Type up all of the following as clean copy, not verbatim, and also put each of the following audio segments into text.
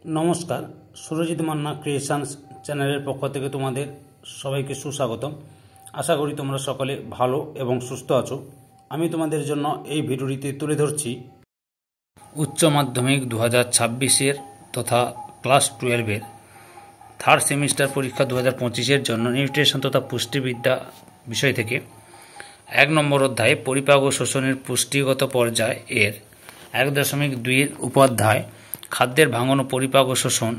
নমস্কার, সুরজিৎ মান্না ক্রিয়েশনস চ্যানেলের পক্ষ থেকে তোমাদের সবাইকে সুস্বাগতম। আশা করি তোমরা সকলে ভালো এবং সুস্থ আছো। আমি তোমাদের জন্য এই ভিডিওটিতে তুলে ধরছি উচ্চ মাধ্যমিক 2026-এর তথা ক্লাস 12-এর থার্ড সেমিস্টার পরীক্ষা 2025-এর জন্য নিউট্রিশন তথা পুষ্টিবিদ্যা বিষয় থেকে 1 নম্বর অধ্যায়ে পরিপাক ও শোষণের পুষ্টিগত পর্যায় এর 1.2-এর উপাধ্যায় খাদ্যের ভাঙন ও পরিপাক ও শোষণ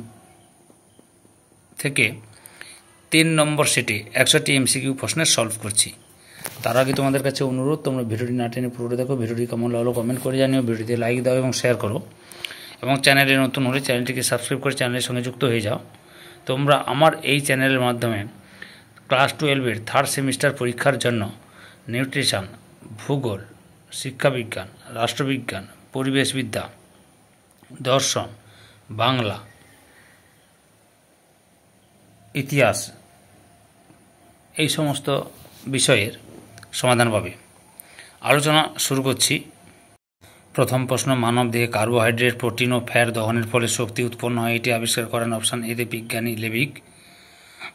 থেকে 3 নম্বর সেটে 100টি MCQ প্রশ্নের সলভ করছি। তার আগে তোমাদের কাছে অনুরোধ, তোমরা ভিডিওটি না টেনে পুরোটা দেখো। ভিডিওটি কেমন লাগলো কমেন্ট করে জানিও, ভিডিওতে লাইক দাও এবং শেয়ার করো, এবং চ্যানেলে নতুন হলে চ্যানেলটিকে সাবস্ক্রাইব করে চ্যানেলের সঙ্গে যুক্ত হয়ে যাও। তোমরা আমার এই চ্যানেলের মাধ্যমে ক্লাস 12-এর থার্ড সেমিস্টার পরীক্ষার জন্য নিউট্রিশন, ভূগোল, শিক্ষাবিজ্ঞান, রাষ্ট্রবিজ্ঞান, পরিবেশবিদ্যা, দর্শন, বাংলা, ইতিহাস এই সমস্ত বিষয়ের সমাধান পাবে। আলোচনা শুরু করছি। প্রথম প্রশ্ন, মানব দেহে কার্বোহাইড্রেট, প্রোটিন ও ফ্যাট দহনের ফলে শক্তি উৎপন্ন হয়, এটি আবিষ্কার করেন অপশান এতে বিজ্ঞানী লেভিক।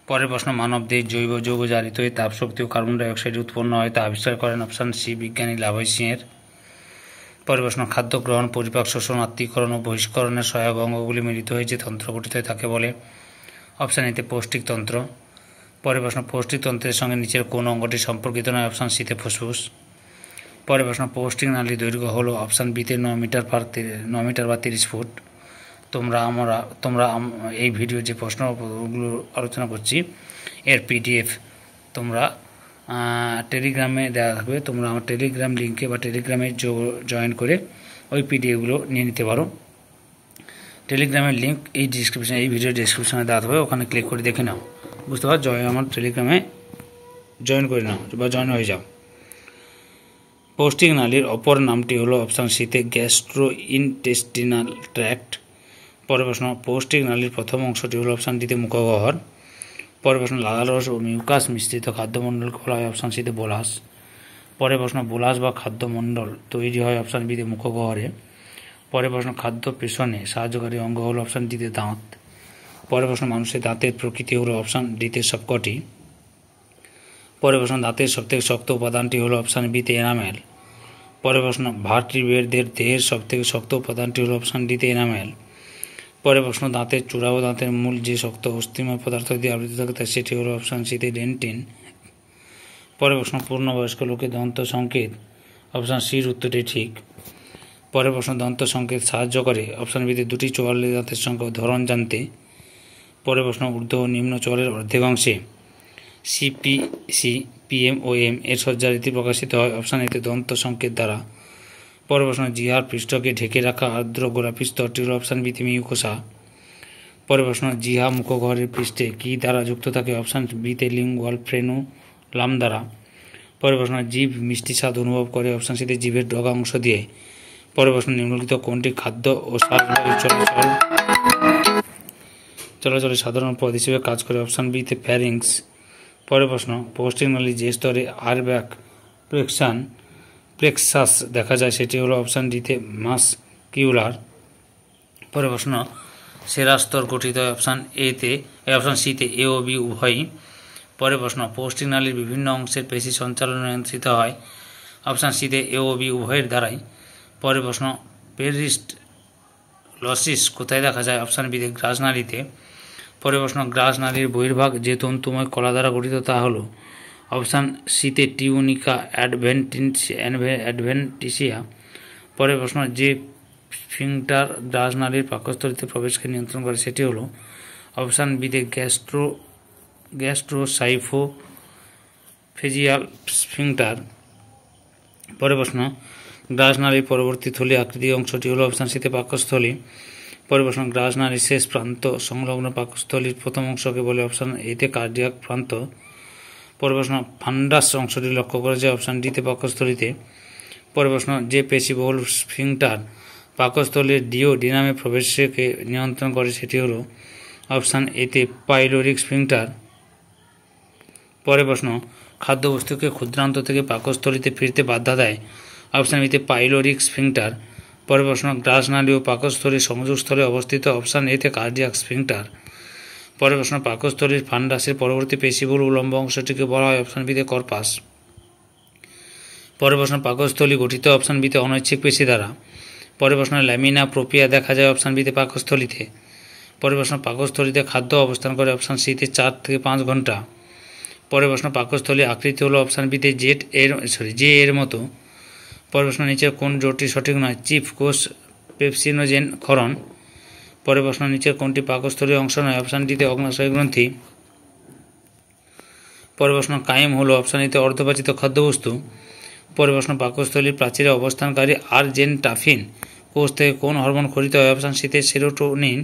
পরের প্রশ্ন, মানব দেহে জৈব যৌগ জারিত হয়ে তাপশক্তি ও কার্বন ডাইঅক্সাইড উৎপন্ন হয়, তা আবিষ্কার করেন অপশান সি বিজ্ঞানী লাভোইসিয়ের। পরের প্রশ্ন, খাদ্য গ্রহণ, পরিপাক, শোষণ, আত্তীকরণ ও বহিষ্করণের সহায়ক অঙ্গগুলি মিলিত হয়ে যে তন্ত্র গঠিত হয় তাকে বলে অপশান এতে পৌষ্টিকতন্ত্র। পরের প্রশ্ন, পৌষ্টিকতন্ত্রের সঙ্গে নিচের কোন অঙ্গটি সম্পর্কিত নয়, অপশান সিতে ফুসফুস। পরের প্রশ্ন, পৌষ্টিক নালীর দৈর্ঘ্য হলো অপশান বিতে 9 মিটার বা 30 ফুট। তোমরা এই ভিডিও যে প্রশ্নগুলো আলোচনা করছি এর PDF তোমরা টেলিগ্রামে দেওয়া থাকবে। তোমরা আমার টেলিগ্রাম লিঙ্কে বা টেলিগ্রামে জয়েন করে ওই PDFগুলো নিয়ে নিতে পারো। টেলিগ্রামের লিঙ্ক এই ভিডিও ডিসক্রিপশনে দেওয়া থাকবে, ওখানে ক্লিক করে দেখে নাও, বুঝতে পারো। আমার টেলিগ্রামে জয়েন করে নাও বা জয়েন হয়ে যাও। পৌষ্টিক নালীর অপর নামটি হলো অপশান সিতে গ্যাস্ট্রোইন্টেস্টিনাল ট্র্যাক্ট। পরের প্রশ্ন, পৌষ্টিক নালীর প্রথম অংশটি হলো অপশান ডিতে মুখগহ্বর। পরের প্রশ্ন, লালারস ও মিউকাস মিশ্রিত খাদ্যমণ্ডলকে বলা হয় অপশান সিতে বোলাস। পরের প্রশ্ন, বোলাস বা খাদ্যমণ্ডল তৈরি হয় অপশান বিতে মুখগহ্বরে। পরের প্রশ্ন, খাদ্য পেষণে সাহায্যকারী অঙ্গ হলো অপশান ডিতে দাঁত। পরের প্রশ্ন, মানুষের দাঁতের প্রকৃতি হলো অপশান ডিতে সবকটি। পরের প্রশ্ন, দাঁতের সবথেকে শক্ত উপাদানটি হলো অপশান বিতে এনামেল। পরের প্রশ্ন, ভার্টিব্রেটদের দেহের সবথেকে শক্ত উপাদানটি হলো অপশান ডিতে এনামেল। পরের প্রশ্ন, দাঁতের চূড়া ও দাঁতের মূল যে শক্ত অস্থিময় পদার্থ দিয়ে আবৃত থাকে সেটি হলো অপশান সিতে ডেন্টিন। পরের প্রশ্ন, পূর্ণবয়স্ক লোকের দন্ত সংকেত, অপশান সির উত্তরটি ঠিক। পরের প্রশ্ন, দন্ত সংকেত সাহায্য করে অপশান বিতে দুটি চোয়ালের দাঁতের সংখ্যা ও ধরন জানতে। পরের প্রশ্ন, ঊর্ধ্ব ও নিম্ন চোয়ালের অর্ধেক অংশে CPC, PM ও M এর সজ্জারীতি প্রকাশিত হয় অপশান এতে দন্ত সংকেত দ্বারা। পরের প্রশ্ন, জিহার পৃষ্ঠকে ঢেকে রাখা আর্দ্র গোলাপি স্তরটি হল অপশান বিতে মিউকোসা। পরের প্রশ্ন, জিহা মুখগহ্বরের পৃষ্ঠে কী দ্বারা যুক্ত থাকে অপশান বিতে লিঙ্গুয়াল ফ্রেনুলাম দ্বারা। পরের প্রশ্ন, জিভ মিষ্টি স্বাদ অনুভব করে অপশান সিতে জিভের ডগা অংশ দিয়ে। পরের প্রশ্ন, নিম্নলিখিত কোনটি খাদ্য ও শ্বাসবায়ু চলাচলে সাধারণ পথ হিসেবে কাজ করে অপশান বিতে ফ্যারিংস। পরের প্রশ্ন, পৌষ্টিক নালী যে স্তরে আরব্যাক প্লেক্সাস দেখা যায় সেটি হলো অপশান ডিতে মাসকিউলার। পরের প্রশ্ন, সেরা স্তর গঠিত হয় অপশান সিতে A ও B উভয়ই। পরের প্রশ্ন, পৌষ্টিক নালীর বিভিন্ন অংশের পেশি সঞ্চালন নিয়ন্ত্রিত হয় অপশান সিতে A ও B উভয়ের দ্বারাই। পরের প্রশ্ন, পেরিস্টালসিস কোথায় দেখা যায় অপশান বিতে গ্রাস নালীতে। পরের প্রশ্ন, গ্রাস নালীর বহির্ভাগ যে তন্তুময় কলা দ্বারা গঠিত তা হলো অপশান সিতে টিউনিকা অ্যাডভেন্টিসিয়া। পরের প্রশ্ন, যে স্ফিংটার গ্রাস নালীর পাকস্থলীতে প্রবেশকে নিয়ন্ত্রণ করে সেটি হলো অপশান বিতে গ্যাস্ট্রোসাইফোফেজিয়াল স্ফিংটার। পরের প্রশ্ন, গ্রাস নালীর পরবর্তী থলি আকৃতি অংশটি হলো অপশান সিতে পাকস্থলী। পরের প্রশ্ন, গ্রাস নালীর শেষ প্রান্ত সংলগ্ন পাকস্থলীর প্রথম অংশকে বলে অপশান এতে কার্ডিয়াক প্রান্ত। পরের প্রশ্ন, ফান্ডাস অংশটি লক্ষ্য করা যায় অপশান ডিতে পাকস্থলীতে। পরের প্রশ্ন, যে পেশিবহুল স্ফিংটার পাকস্থলীর ডিওডিনামে প্রবেশকে নিয়ন্ত্রণ করে সেটি হলো অপশান এতে পাইলোরিক স্ফিংটার। পরের প্রশ্ন, খাদ্যবস্তুকে ক্ষুদ্রান্ত থেকে পাকস্থলীতে ফিরতে বাধা দেয় অপশান বিতে পাইলোরিক স্ফিংটার। পরের প্রশ্ন গ্রাসনালী ও পাকস্থলীর সংযোগস্থলে অবস্থিত, অপশান এতে কার্ডিয়াক স্ফিংক্টার। পরের প্রশ্ন পাকস্থলীর ফান্ডাসের পরবর্তী পেশিবহুল উলম্ব অংশটিকে বলা হয়, অপশান বিতে কর্পাস। পরের প্রশ্ন পাকস্থলী গঠিত, অপশান বিতে অনৈচ্ছিক পেশি দ্বারা। পরের প্রশ্ন ল্যামিনা প্রোপিয়া দেখা যায়, অপশান বিতে পাকস্থলীতে। পরের প্রশ্ন পাকস্থলীতে খাদ্য অবস্থান করে, অপশান সিতে 4 থেকে 5 ঘন্টা। পরের প্রশ্ন পাকস্থলী আকৃতি হলো, অপশান বিতে জে এর মতো। পরের প্রশ্ন নিচের কোন জোটটি সঠিক নয়, চিফ কোষ পেপসিনোজেন ক্ষরণ। পরের প্রশ্ন নিচের কোনটি পাকস্থলীর অংশ নয়, অপশান ডিতে অগ্নাশয় গ্রন্থি। পরের প্রশ্ন কাইম হলো, অপশান এতে অর্ধপাচিত খাদ্যবস্তু। পরের প্রশ্ন পাকস্থলীর প্রাচীরে অবস্থানকারী আরজেন্টাফিন কোষ থেকে কোন হরমোন খরিত হয়, অপশান সিতে সেরোটোনিন।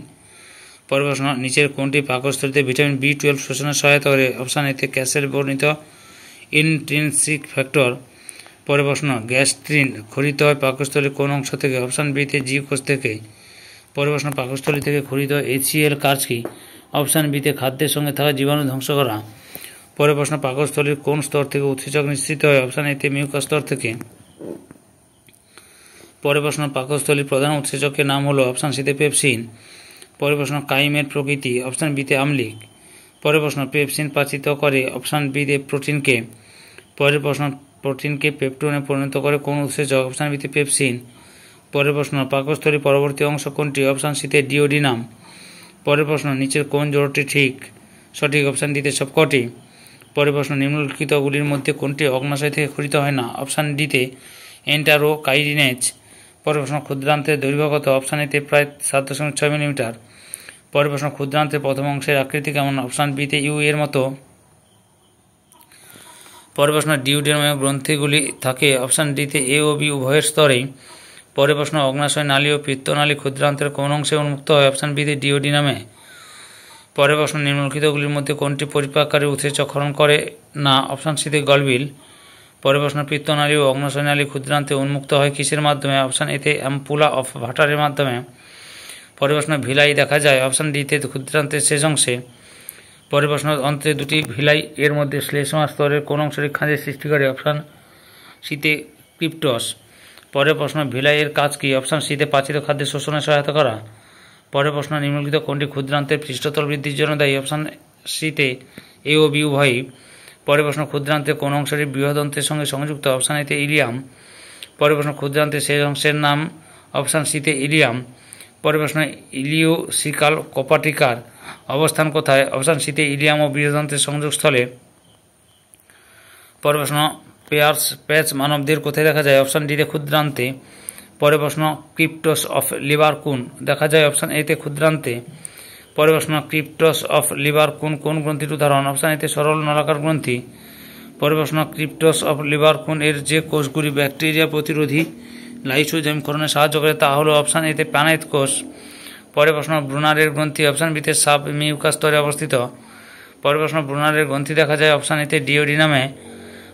পরের প্রশ্ন নিচের কোনটি পাকস্থলীতে ভিটামিন B12 শোষণে সহায়তা করে, অপশান এতে ক্যাসেল বর্ণিত ইনট্রিনসিক ফ্যাক্টর। পরের প্রশ্ন গ্যাস্ট্রিন খরিত হয় পাকস্থলীর কোন অংশ থেকে, অপশান বিতে জি কোষ থেকে। পরের প্রশ্ন পাকস্থলী থেকে খরিত HCl কাজ কি, অপশান বিতে খাদ্যের সঙ্গে থাকা জীবাণু ধ্বংস করা। পরের প্রশ্ন পাকস্থলীর কোন স্তর থেকে উৎসেচক নিঃসৃত হয়, অপশান এতে মিউকাস স্তর থেকে। পরের প্রশ্ন পাকস্থলীর প্রধান উৎসেচকের নাম হলো, অপশান সিতে পেপসিন। পরের প্রশ্ন কাইমের প্রকৃতি, অপশান বিতে আম্লিক। পরের প্রশ্ন পেপসিন পাচিত করে, অপশান বিতে প্রোটিনকে। পরের প্রশ্ন প্রোটিনকে পেপটোনে পরিণত করে কোন উৎসেচক, অপশান বিতে পেপসিন। পরের প্রশ্ন পাকস্থলীর পরবর্তী অংশ কোনটি, অপশান সিতে ডিওডিনাম। পরের প্রশ্ন নিচের কোন জোড়টি সঠিক, অপশান ডিতে সবকটি। পরের প্রশ্ন নিম্নলিখিতগুলির মধ্যে কোনটি অগ্নাশয় থেকে খরিত হয় না, অপশান ডিতে এন্টারোকাইনেজ। পরের প্রশ্ন ক্ষুদ্রান্তের দৈর্ঘ্য কত, অপশান এতে প্রায় 7.6 মিলিমিটার। পরের প্রশ্ন ক্ষুদ্রান্তের প্রথম অংশের আকৃতি কেমন, অপশান বিতে ইউ এর মতো। পরের প্রশ্ন ডিউডিনামে গ্রন্থিগুলি থাকে, অপশান ডিতে এ ও বি উভয়ের স্তরেই। পরের প্রশ্ন অগ্নাশয় নালী ও পিত্তনালী ক্ষুদ্রান্তের কোন অংশে উন্মুক্ত হয়, অপশান বিতে ডিওডিনামে। পরের প্রশ্ন নিম্নলিখিতগুলির মধ্যে কোনটি পরিপাককারী উৎসেচক ক্ষরণ করে না, অপশান সিতে গলবিল। পরের প্রশ্ন পিত্তনালী ও অগ্নাশয় নালী ক্ষুদ্রান্তে উন্মুক্ত হয় কিসের মাধ্যমে, অপশান এতে অ্যাম্পুলা অফ ভাটারের মাধ্যমে। পরের প্রশ্ন ভিলাই দেখা যায়, অপশান ডিতে ক্ষুদ্রান্তের শেষ অংশে। পরের প্রশ্ন অন্ত্রে দুটি ভিলাই এর মধ্যে শ্লেষ্মা স্তরের কোন অংশটি খাঁজের সৃষ্টি করে, অপশান সিতে ক্রিপ্টস। পরের প্রশ্ন ভিলাই এর কাজ কি, অপশান সিতে পাচিত খাদ্যের শোষণে সহায়তা করা। পরের প্রশ্ন নিম্নলিখিত কোনটি ক্ষুদ্রান্তের পৃষ্ঠতল বৃদ্ধির জন্য দায়ী, অপশান সিতে এ ও বি উভয়ই। পরের প্রশ্ন ক্ষুদ্রান্তের কোন অংশটি বৃহদন্ত্রের সঙ্গে সংযুক্ত, অপশান এতে ইলিয়াম। পরের প্রশ্ন ক্ষুদ্রান্তের শেষ অংশের নাম, অপশান সিতে ইলিয়াম। পরের প্রশ্ন ইলিওসিকাল কপাটিকার অবস্থান কোথায়, অপশান সিতে ইলিয়াম ও বৃহদন্ত্রের সংযোগস্থলে। পরের প্রশ্ন প্যাচ মানবদের কোথায় দেখা যায়, অপশান ডিতে ক্ষুদ্রান্তে। পরের প্রশ্ন ক্রিপ্টস অফ লিভারকুন দেখা যায়, অপশান এতে ক্ষুদ্রান্তে। পরের প্রশ্ন ক্রিপ্টস অফ লিভারকুন কোন গ্রন্থির উদাহরণ, অপশান এতে সরল নলাকার গ্রন্থি। পরের প্রশ্ন ক্রিপ্টস অফ লিভারকুন এর যে কোষগুলি ব্যাকটেরিয়া প্রতিরোধী লাইসোজাইম ক্ষরণে সাহায্য করে তা হলো, অপশান এতে প্যানাইত কোষ। পরের প্রশ্ন ব্রুনারের গ্রন্থি, অপশান বিতে সাব মিউকাস স্তরে অবস্থিত। পরের প্রশ্ন ব্রুনারের গ্রন্থি দেখা যায়, অপশান এতে ডিওডিনামে।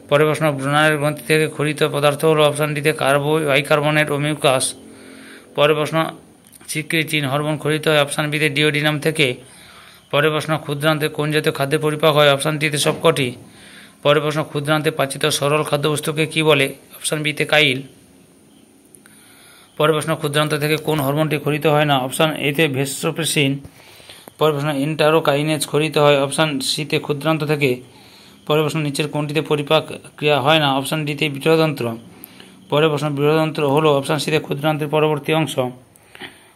পরের প্রশ্ন ব্রুনারের গ্রন্থি থেকে খরিত পদার্থ হলো, অপশান ডিতে বাইকার্বনেট ও মিউকাস। পরের প্রশ্ন সিক্রেটিন হরমোন খরিত হয়, অপশান বিতে ডিওডিনাম থেকে। পরের প্রশ্ন ক্ষুদ্রান্তে কোন জাতীয় খাদ্যের পরিপাক হয়, অপশান ডিতে সবকটি। পরের প্রশ্ন ক্ষুদ্রান্তে পাচিত সরল খাদ্যবস্তুকে কি বলে, অপশান বিতে কাইল। পরের প্রশ্ন ক্ষুদ্রান্ত থেকে কোন হরমোনটি খরিত হয় না, অপশান এতে ভেসোপ্রেসিন। পরের প্রশ্ন ইন্টারোকাইনেজ খরিত হয়, অপশান সিতে ক্ষুদ্রান্ত থেকে। পরের প্রশ্ন নিচের কোনটিতে পরিপাক ক্রিয়া হয় না, অপশান ডিতে বৃহদন্ত্র। পরের প্রশ্ন বৃহদন্ত্র হলো, অপশান সিতে ক্ষুদ্রান্তের পরবর্তী অংশ।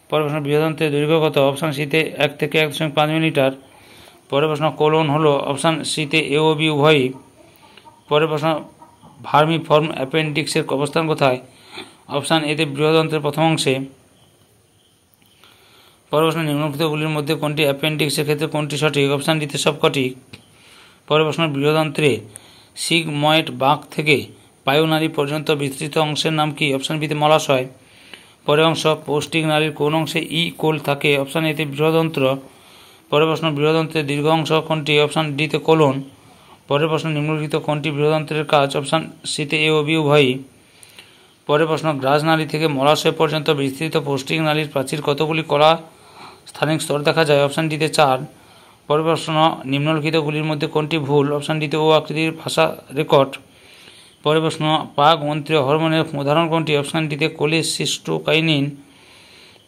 পরের প্রশ্ন বৃহদন্ত্রের দৈর্ঘ্য কত, অপশান সিতে 1 থেকে 1.5 মিলিমিটার। পরের প্রশ্ন কোলন হলো, অপশান সিতে এ ও বি উভয়ই। পরের প্রশ্ন ভার্মিফর্ম অ্যাপেন্ডিক্সের অবস্থান কোথায়, অপশান এতে বৃহদন্ত্রের প্রথম অংশে। পরের প্রশ্ন নিম্নলিখিতগুলির মধ্যে কোনটি অ্যাপেন্ডিক্সের ক্ষেত্রে কোনটি সঠিক, অপশান ডিতে সবকটি। পরের প্রশ্ন বৃহদন্ত্রে সিগময়েড বাঁক থেকে পায়ুনালী পর্যন্ত বিস্তৃত অংশের নাম কি, অপশান বিতে মলাশয়। পরের অংশ পৌষ্টিক নালীর কোন অংশে কোল থাকে, অপশান এতে বৃহদন্ত্র। পরের প্রশ্ন বৃহদন্ত্রের দীর্ঘ অংশ কোনটি, অপশান ডিতে কোলন। পরের প্রশ্ন নিম্নলিখিত কোনটি বৃহদন্ত্রের কাজ, অপশান সিতে এ ও বি উভয়ই। পরের প্রশ্ন গ্রাসনালী থেকে মলাশয় পর্যন্ত বিস্তৃত পৌষ্টিক নালীর প্রাচীর কতগুলি কলা স্থানিক স্তর দেখা যায়, অপশান ডিতে 4। পরের প্রশ্ন নিম্নলিখিতগুলির মধ্যে কোনটি ভুল, অপশান ডিতে ও আকৃতির ভাষা রেকর্ড। পরের প্রশ্ন, পাক মন্ত্রীয় হরমোনের উদাহরণ কোনটি? অপশান ডিতে কোলিসিস্টোকাইনিন।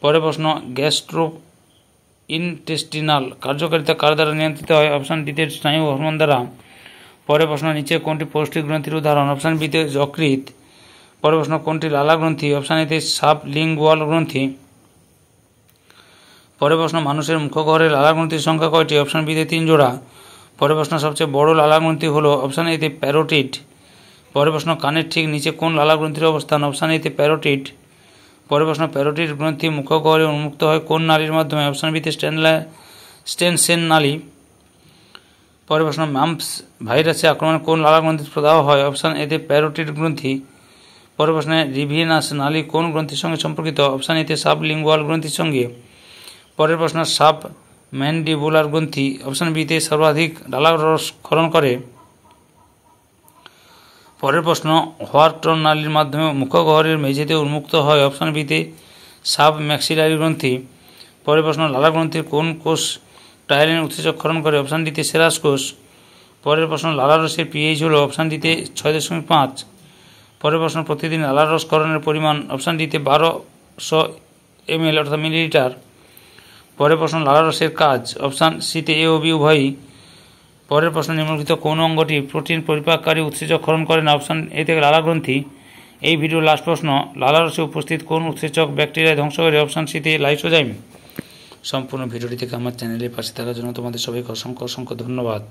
পরের প্রশ্ন, গ্যাস্ট্রো ইনটেস্টিনাল কার্যকারিতা কার দ্বারা নিয়ন্ত্রিত হয়? অপশান ডিতে স্নায়ু হরমোন দ্বারা। পরের প্রশ্ন, নিচে কোনটি পৌষ্টিক গ্রন্থির উদাহরণ? অপশান বিতে যকৃৎ। পরের প্রশ্ন, কোনটি লালা গ্রন্থি? অপশান এতে সাবলিঙ্গুয়াল গ্রন্থি। পরের প্রশ্ন, মানুষের মুখগহ্বরে লালা গ্রন্থির সংখ্যা কয়টি? অপশান বিতে 3 জোড়া। পরের প্রশ্ন, সবচেয়ে বড় লালা গ্রন্থি হল? অপশান এতে প্যারোটিড। পরের প্রশ্ন, কানের ঠিক নিচে কোন লালা গ্রন্থির অবস্থান? অপশান এতে প্যারোটিড। পরের প্রশ্ন, প্যারোটিড গ্রন্থি মুখগহ্বরে উন্মুক্ত হয় কোন নালীর মাধ্যমে? অপশান বিতে স্টেনসেন নালী। পরের প্রশ্ন, মাম্পস ভাইরাসে আক্রমণে কোন লালা গ্রন্থির প্রদাহ হয়? অপশান এতে প্যারোটিড গ্রন্থি। পরের প্রশ্নে, রিভিনাস নালী কোন গ্রন্থির সঙ্গে সম্পর্কিত? অপশান এতে সাবলিঙ্গুয়াল গ্রন্থির সঙ্গে। পরের প্রশ্ন, সাব ম্যান্ডিবুলার গ্রন্থি অপশান বিতে সর্বাধিক লালা রস ক্ষরণ করে। পরের প্রশ্ন, হোয়ার্টন নালীর মাধ্যমে মুখগহ্বরের মেঝেতে উন্মুক্ত হয়? অপশান বিতে সাব ম্যাক্সিলারি গ্রন্থি। পরের প্রশ্ন, লালা গ্রন্থির কোন কোষ টায়ালিন উৎসেচক ক্ষরণ করে? অপশান ডিতে সেরাস কোষ। পরের প্রশ্ন, লালা রসের পিএইচ হল? অপশান ডিতে 6.5। পরের প্রশ্ন, প্রতিদিন লালা রস ক্ষরণের পরিমাণ? অপশান ডিতে 1200 ml অর্থাৎ মিলিলিটার। পরের প্রশ্ন, লালা রসের কাজ? অপশান সিতে এ ও বি উভয়ই। পরের প্রশ্ন, নিম্নলিখিত কোন অঙ্গটি প্রোটিন পরিপাককারী উৎসেচক ক্ষরণ করে না? অপশান এ থেকে লালা গ্রন্থি। এই ভিডিওর লাস্ট প্রশ্ন, লালা রসে উপস্থিত কোন উৎসেচক ব্যাকটেরিয়া ধ্বংস করে? অপশান সিতে লাইসোজাইম। সম্পূর্ণ ভিডিওটি থেকে আমার চ্যানেলের পাশে থাকার জন্য তোমাদের সবাইকে অসংখ্য অসংখ্য ধন্যবাদ।